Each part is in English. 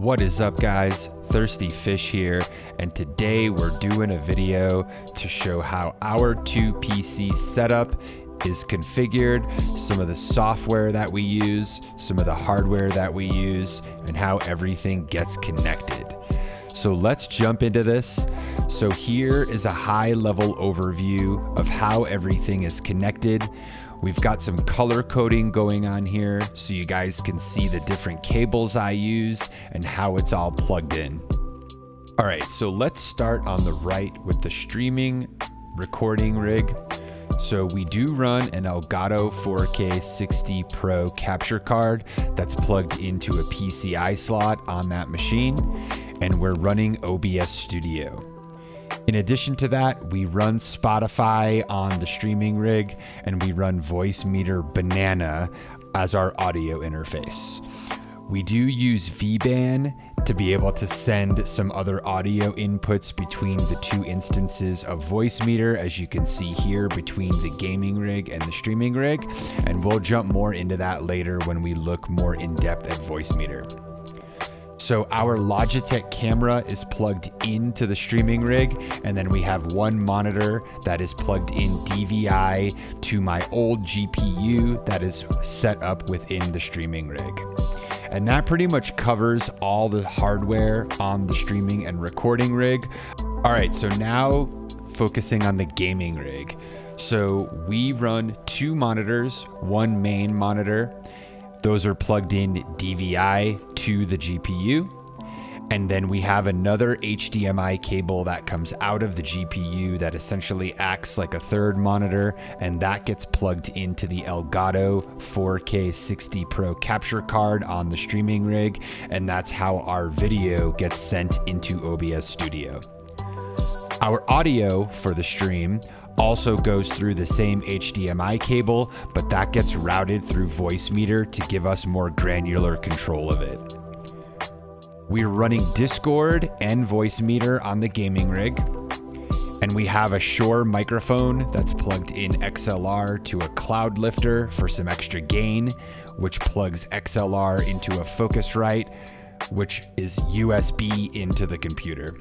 What is up, guys? Thirsty Fish here, and today we're doing a video to show how our 2PC setup is configured, some of the software that we use, some of the hardware that we use, and how everything gets connected. So let's jump into this. So here is a high-level overview of how everything is connected. We've got some color coding going on here so you guys can see the different cables I use and how it's all plugged in. All right, so let's start on the right with the streaming recording rig. So we do run an Elgato 4K 60 Pro capture card that's plugged into a PCI slot on that machine, and we're running OBS Studio. In addition to that, we run Spotify on the streaming rig, and we run Voicemeeter Banana as our audio interface. We do use VBAN to be able to send some other audio inputs between the two instances of Voicemeeter, as you can see here between the gaming rig and the streaming rig, and we'll jump more into that later when we look more in depth at Voicemeeter. So our Logitech camera is plugged into the streaming rig, and then we have one monitor that is plugged in DVI to my old GPU that is set up within the streaming rig. And that pretty much covers all the hardware on the streaming and recording rig. All right, so now focusing on the gaming rig. So we run two monitors, one main monitor. Those are plugged in DVI to the GPU. And then we have another HDMI cable that comes out of the GPU that essentially acts like a third monitor, and that gets plugged into the Elgato 4K 60 Pro capture card on the streaming rig, and that's how our video gets sent into OBS Studio. Our audio for the stream also goes through the same HDMI cable, but that gets routed through Voicemeeter to give us more granular control of it. We're running Discord and Voicemeeter on the gaming rig, and we have a Shure microphone that's plugged in XLR to a cloud lifter for some extra gain, which plugs XLR into a Focusrite, which is USB into the computer.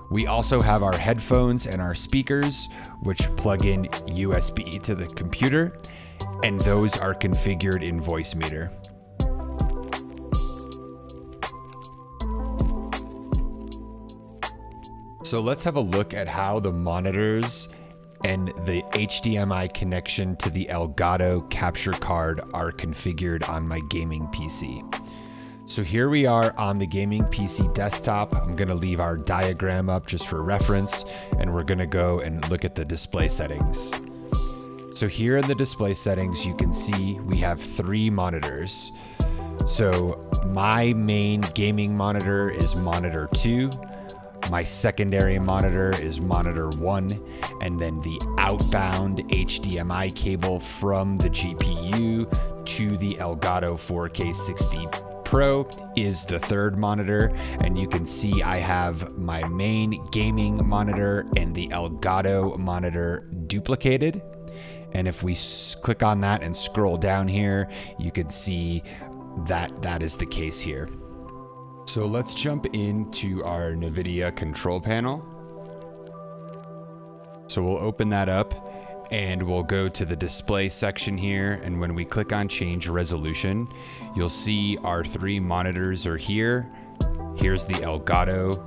We also have our headphones and our speakers, which plug in USB to the computer, and those are configured in Voicemeeter. So let's have a look at how the monitors and the HDMI connection to the Elgato capture card are configured on my gaming PC. So here we are on the gaming PC desktop. I'm gonna leave our diagram up just for reference, and we're gonna go and look at the display settings. So here in the display settings, you can see we have three monitors. So my main gaming monitor is monitor 2. My secondary monitor is monitor 1, and then the outbound HDMI cable from the GPU to the Elgato 4K 60 Pro is the third monitor, and you can see I have my main gaming monitor and the Elgato monitor duplicated. And if we click on that and scroll down here, you can see that that is the case here. So let's jump into our NVIDIA control panel. So we'll open that up and we'll go to the display section here. And when we click on change resolution, you'll see our three monitors are here. Here's the Elgato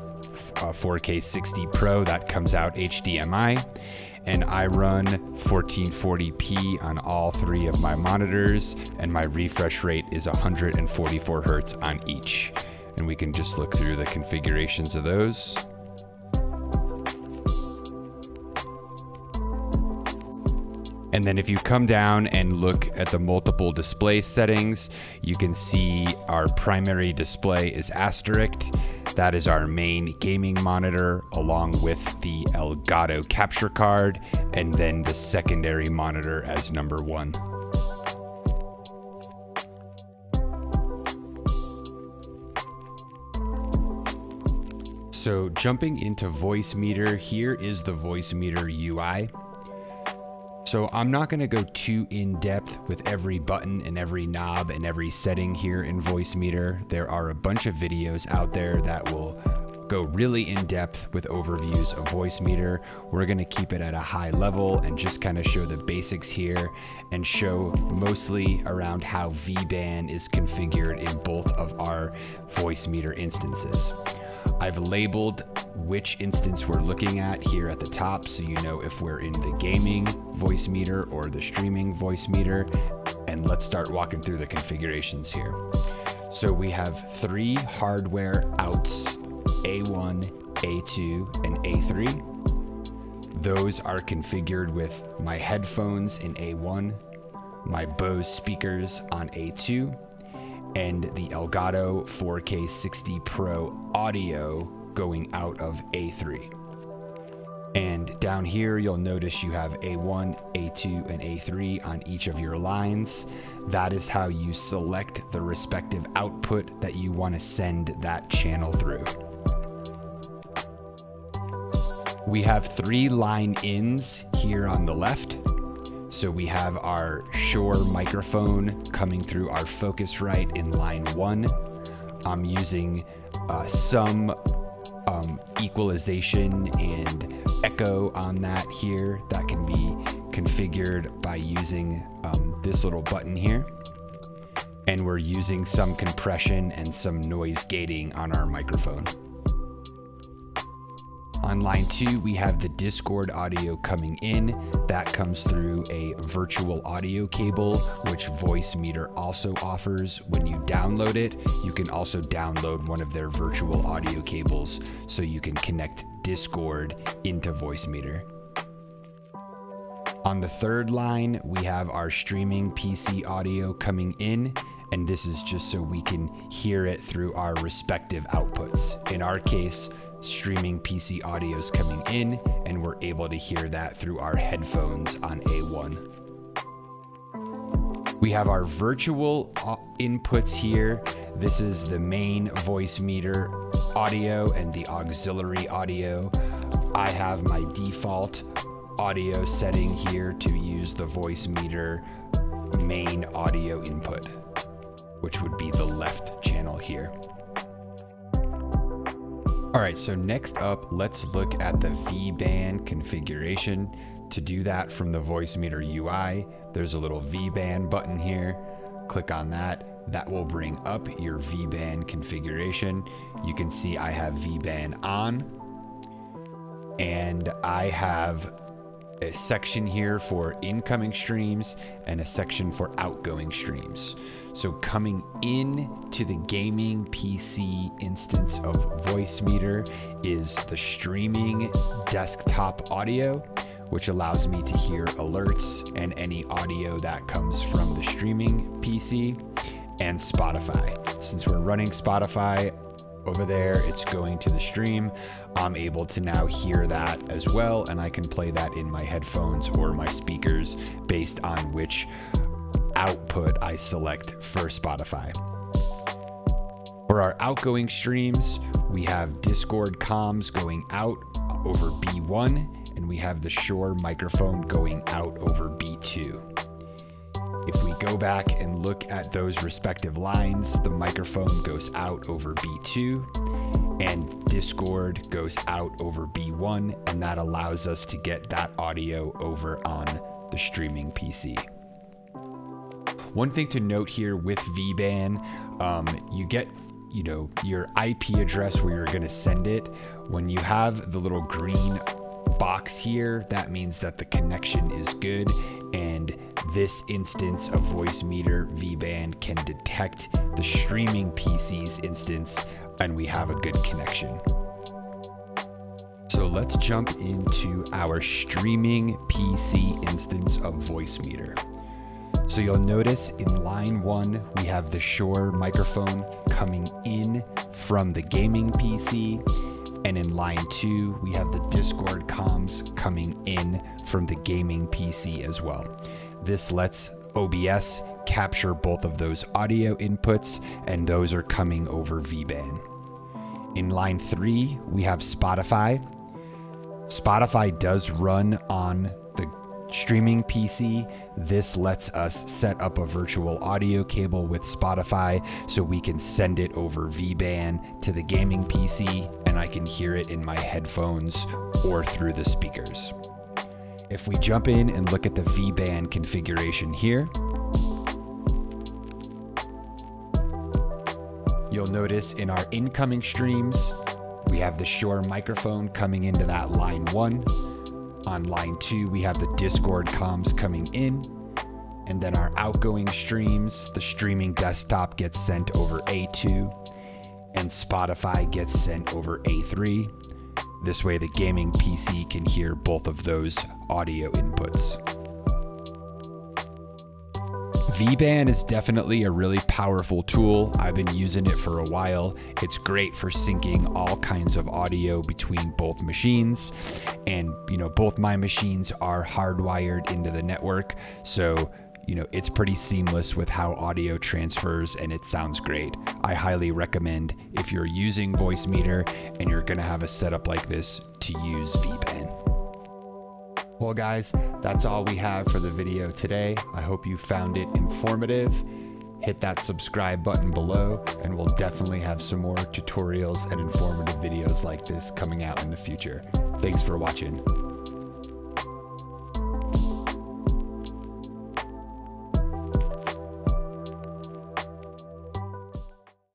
4K 60 Pro that comes out HDMI. And I run 1440p on all three of my monitors, and my refresh rate is 144 Hertz on each. And we can just look through the configurations of those. And then if you come down and look at the multiple display settings, you can see our primary display is asterisked. That is our main gaming monitor along with the Elgato capture card, and then the secondary monitor as number 1. So jumping into Voicemeeter, here is the Voicemeeter UI. So I'm not going to go too in depth with every button and every knob and every setting here in Voicemeeter. There are a bunch of videos out there that will go really in depth with overviews of Voicemeeter. We're going to keep it at a high level and just kind of show the basics here and show mostly around how VBAN is configured in both of our Voicemeeter instances. I've labeled which instance we're looking at here at the top, so you know if we're in the gaming Voicemeeter or the streaming Voicemeeter. And let's start walking through the configurations here. So we have 3 hardware outs, A1, A2, and A3. Those are configured with my headphones in A1, my Bose speakers on A2, and the Elgato 4K 60 Pro audio going out of A3. And down here, you'll notice you have A1, A2, and A3 on each of your lines. That is how you select the respective output that you want to send that channel through. We have 3 line ins here on the left. So we have our Shure microphone coming through our Focusrite in line 1. I'm using some equalization and echo on that here that can be configured by using this little button here. And we're using some compression and some noise gating on our microphone. On line 2, we have the Discord audio coming in. That comes through a virtual audio cable, which Voicemeeter also offers. When you download it, you can also download one of their virtual audio cables so you can connect Discord into Voicemeeter. On the 3rd line, we have our streaming PC audio coming in, and this is just so we can hear it through our respective outputs. In our case, streaming PC audio is coming in, and we're able to hear that through our headphones on A1. We have our virtual inputs here. This is the main Voicemeeter audio and the auxiliary audio. I have my default audio setting here to use the Voicemeeter main audio input, which would be the left channel here. All right, so next up, let's look at the VBAN configuration. To do that from the Voicemeeter UI, there's a little VBAN button here. Click on that. That will bring up your VBAN configuration. You can see I have VBAN on, and I have a section here for incoming streams and a section for outgoing streams. So coming in to the gaming PC instance of Voicemeeter is the streaming desktop audio, which allows me to hear alerts and any audio that comes from the streaming PC, and Spotify. Since we're running Spotify over there, it's going to the stream. I'm able to now hear that as well, and I can play that in my headphones or my speakers based on which output I select for Spotify. For our outgoing streams, we have Discord comms going out over B1, and we have the Shure microphone going out over B2. If we go back and look at those respective lines, the microphone goes out over B2 and Discord goes out over B1, and that allows us to get that audio over on the streaming PC. One thing to note here with VBAN, you get your IP address where you're going to send it. When you have the little green box here, that means that the connection is good, and this instance of Voicemeeter VBAN can detect the streaming PC's instance, and we have a good connection. So let's jump into our streaming PC instance of Voicemeeter. So you'll notice in line 1, we have the Shure microphone coming in from the gaming PC. And in line 2, we have the Discord comms coming in from the gaming PC as well. This lets OBS capture both of those audio inputs, and those are coming over VBAN. In line 3, we have Spotify. Spotify does run on the streaming PC, this lets us set up a virtual audio cable with Spotify so we can send it over V-Band to the gaming PC and I can hear it in my headphones or through the speakers. If we jump in and look at the V-Band configuration here, you'll notice in our incoming streams, we have the Shure microphone coming into that line 1. On line 2, we have the Discord comms coming in. And then our outgoing streams, the streaming desktop gets sent over A2 and Spotify gets sent over A3. This way the gaming PC can hear both of those audio inputs. V-Band is definitely a really powerful tool. I've been using it for a while. It's great for syncing all kinds of audio between both machines. And, both my machines are hardwired into the network. So, it's pretty seamless with how audio transfers and it sounds great. I highly recommend if you're using Voicemeeter and you're gonna have a setup like this to use V-Band. Well guys, that's all we have for the video today. I hope you found it informative. Hit that subscribe button below and we'll definitely have some more tutorials and informative videos like this coming out in the future. Thanks for watching.